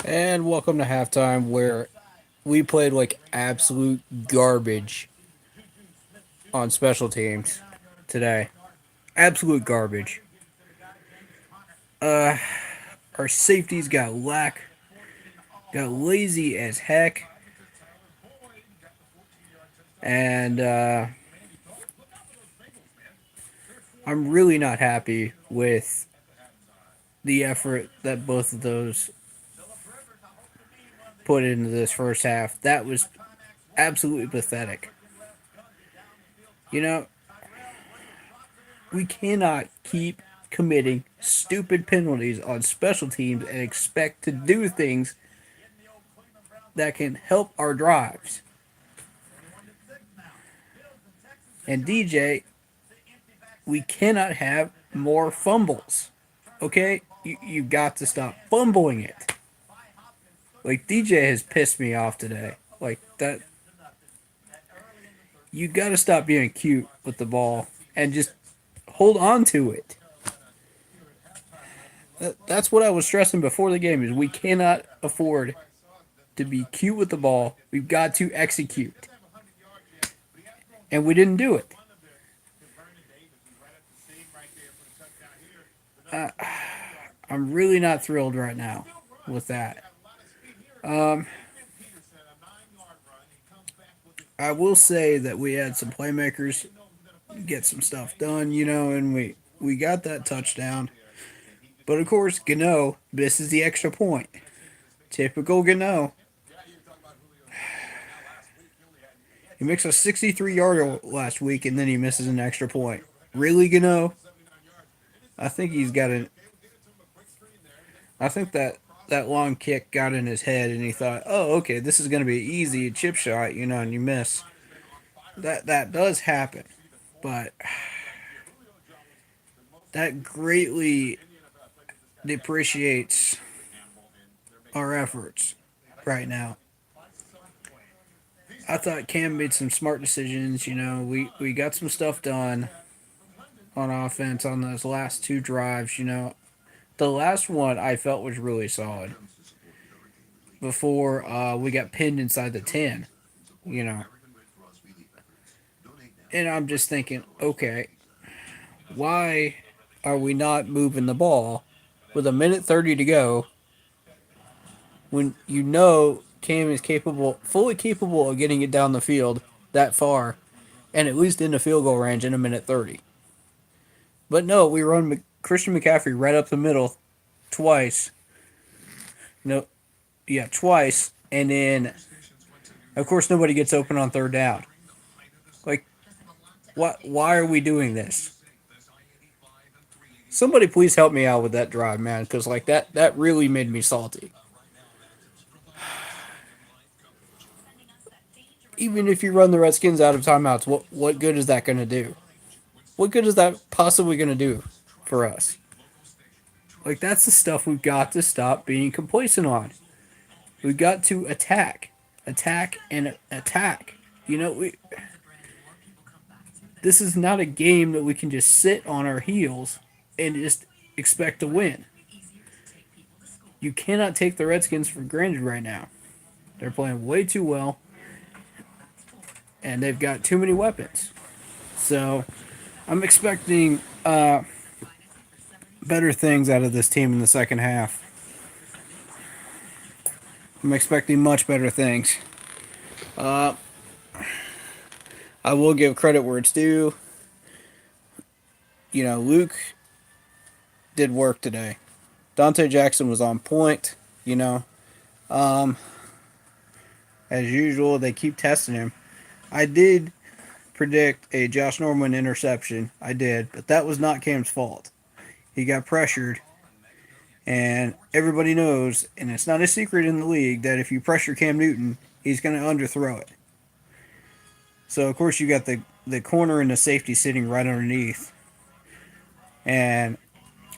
And welcome to halftime, where we played like absolute garbage on special teams today. Absolute garbage. Uh, our safeties got lazy as heck, and I'm really not happy with the effort that both of those put into this first half. That was absolutely pathetic. You know, we cannot keep committing stupid penalties on special teams and expect to do things that can help our drives. And DJ, we cannot have more fumbles. Okay? You got to stop fumbling it. Like, DJ has pissed me off today. Like, that. You got to stop being cute with the ball and just hold on to it. That's what I was stressing before the game is we cannot afford to be cute with the ball. We've got to execute. And we didn't do it. Uh, I'm really not thrilled right now with that. Um, I will say that we had some playmakers get some stuff done, and we got that touchdown. But of course, Gano misses the extra point. Typical Gano. He makes a 63-yarder last week, and then he misses an extra point. Really, Gano? I think he's got an. I think that long kick got in his head, and he thought, "Oh, okay, this is going to be easy, a chip shot, and you miss." That does happen, but that greatly depreciates our efforts right now. I thought Cam made some smart decisions. We got some stuff done on offense on those last two drives. The last one I felt was really solid before we got pinned inside the 10. You know, and I'm just thinking, okay, why are we not moving the ball with a minute 30 to go when Cam is fully capable of getting it down the field that far and at least in the field goal range in a minute 30? But no, we run Christian McCaffrey right up the middle twice. No, yeah, twice, and then of course nobody gets open on third down. Like, what? Why are we doing this? Somebody please help me out with that drive, man, because like that really made me salty. Even if you run the Redskins out of timeouts, what good is that going to do? What good is that possibly going to do for us? Like, that's the stuff we've got to stop being complacent on. We've got to attack, and attack. You know, we This is not a game that we can just sit on our heels and just expect to win. You cannot take the Redskins for granted right now. They're playing way too well, and they've got too many weapons. So I'm expecting better things out of this team in the second half. I'm expecting much better things. Uh, I will give credit where it's due. Luke did work today. Dante Jackson was on point. You know, um, as usual, they keep testing him. I did predict a Josh Norman interception. I did, but that was not Cam's fault. He got pressured, and everybody knows, and it's not a secret in the league, that if you pressure Cam Newton, he's going to underthrow it. So, of course, you got the corner and the safety sitting right underneath. And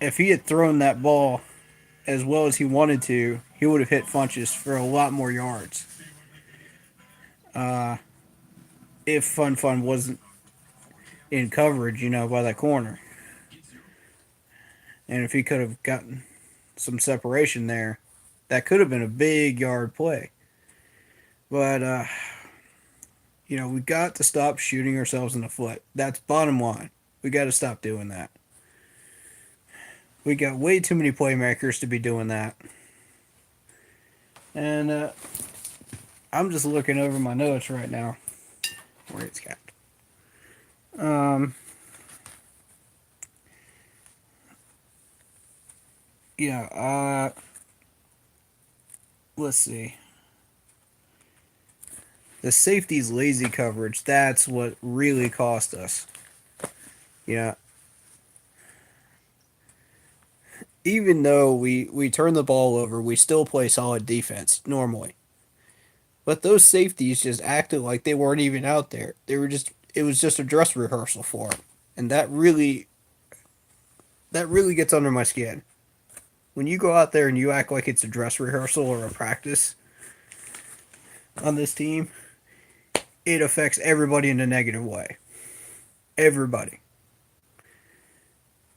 if he had thrown that ball as well as he wanted to, he would have hit Funches for a lot more yards. Uh, if Fun wasn't in coverage, by that corner. And if he could have gotten some separation there, That could have been a big yard play. But we got to stop shooting ourselves in the foot. That's bottom line. We got to stop doing that. We got way too many playmakers to be doing that. And I'm just looking over my notes right now. Where it's got. Um, yeah. Let's see. The safety's lazy coverage. That's what really cost us. Yeah. Even though we turn the ball over, we still play solid defense normally. But those safeties just acted like they weren't even out there. They were just it was just a dress rehearsal for them. And that really gets under my skin. When you go out there and you act like it's a dress rehearsal or a practice on this team, it affects everybody in a negative way. Everybody.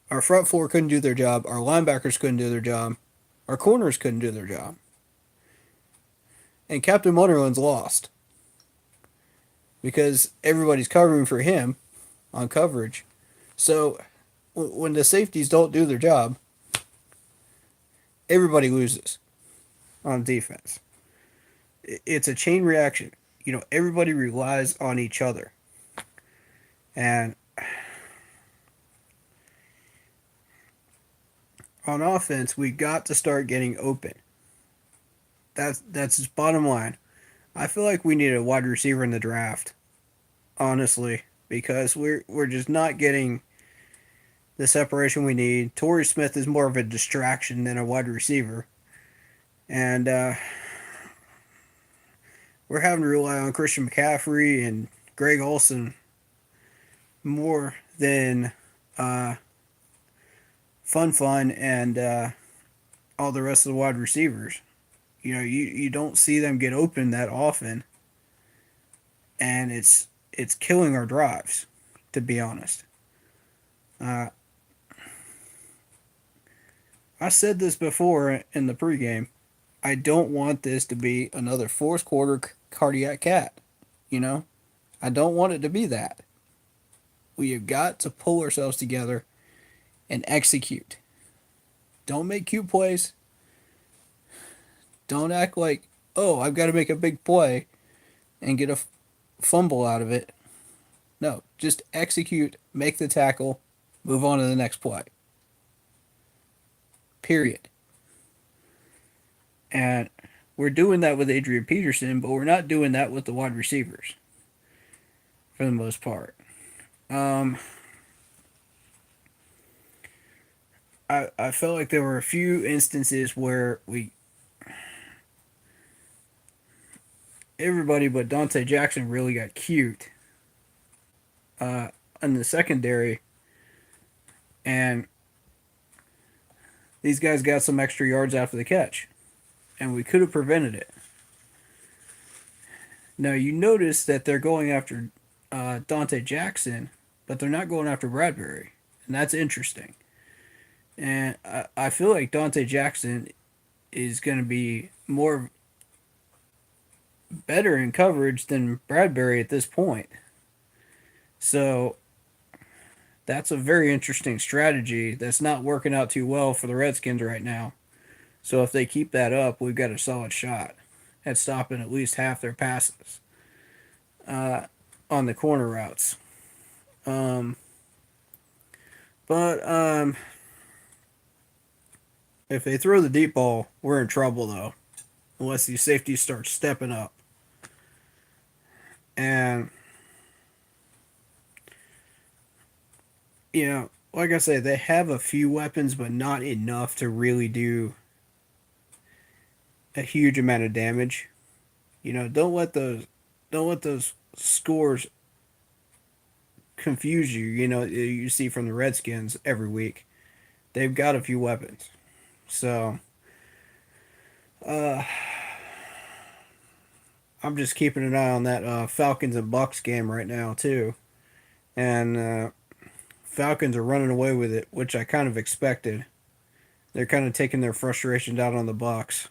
Our front four couldn't do their job. Our linebackers couldn't do their job. Our corners couldn't do their job. And Captain Wonderland's lost because everybody's covering for him on coverage. So when the safeties don't do their job, everybody loses on defense. It's a chain reaction. Everybody relies on each other. And on offense, we got to start getting open. That's his bottom line. I feel like we need a wide receiver in the draft, honestly, because we're just not getting the separation we need. Torrey Smith is more of a distraction than a wide receiver, and we're having to rely on Christian McCaffrey and Greg Olsen more than Fun and all the rest of the wide receivers. You don't see them get open that often, and it's killing our drives, to be honest. Uh, I said this before in the pregame. I don't want this to be another fourth quarter cardiac cat. You know, I don't want it to be that. We have got to pull ourselves together and execute. Don't make cute plays. Don't act like, oh, I've got to make a big play and get a fumble out of it. No, just execute, make the tackle, move on to the next play. Period. And we're doing that with Adrian Peterson, but we're not doing that with the wide receivers for the most part. Um, I felt like there were a few instances where everybody but Dante Jackson really got cute uh, in the secondary, and these guys got some extra yards after the catch, and we could have prevented it. Now you notice that they're going after Dante Jackson, but they're not going after Bradbury, and that's interesting. And I feel like Dante Jackson is going to be more better in coverage than Bradbury at this point. So that's a very interesting strategy that's not working out too well for the Redskins right now. So if they keep that up, we've got a solid shot at stopping at least half their passes uh, on the corner routes. Um, but if they throw the deep ball, we're in trouble though, unless these safeties start stepping up. And like I said, they have a few weapons, but not enough to really do a huge amount of damage. Don't let those scores confuse you. You see from the Redskins every week. They've got a few weapons. So uh, I'm just keeping an eye on that Falcons and Bucks game right now too. And Falcons are running away with it, which I kind of expected. They're kind of taking their frustrations out on the Bucks.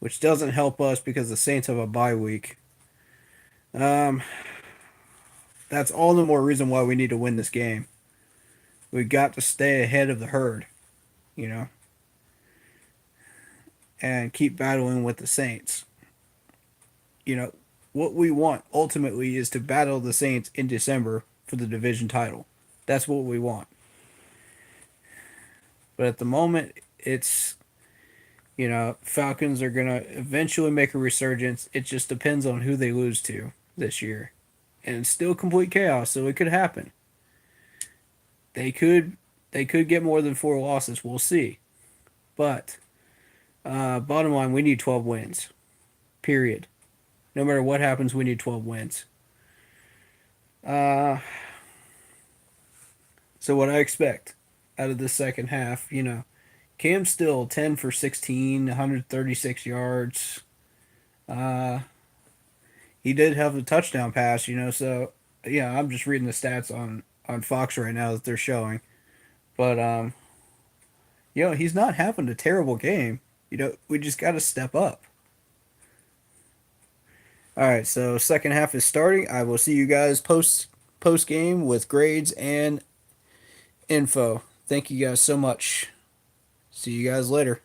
which doesn't help us because the Saints have a bye week. Um, that's all the more reason why we need to win this game. We got to stay ahead of the herd, you know, and keep battling with the Saints. You know, what we want ultimately is to battle the Saints in December for the division title. That's what we want. But at the moment, it's, Falcons are going to eventually make a resurgence. It just depends on who they lose to this year. And it's still complete chaos, so it could happen. They could they could get more than 4 losses. We'll see. But bottom line, we need 12 wins. Period. No matter what happens, we need 12 wins. Uh, so what I expect out of the second half, Cam's still 10 for 16, 136 yards. Uh, he did have a touchdown pass, so yeah, I'm just reading the stats on Fox right now that they're showing. But he's not having a terrible game. We just got to step up. All right, so second half is starting. I will see you guys post game with grades and info. Thank you guys so much. See you guys later.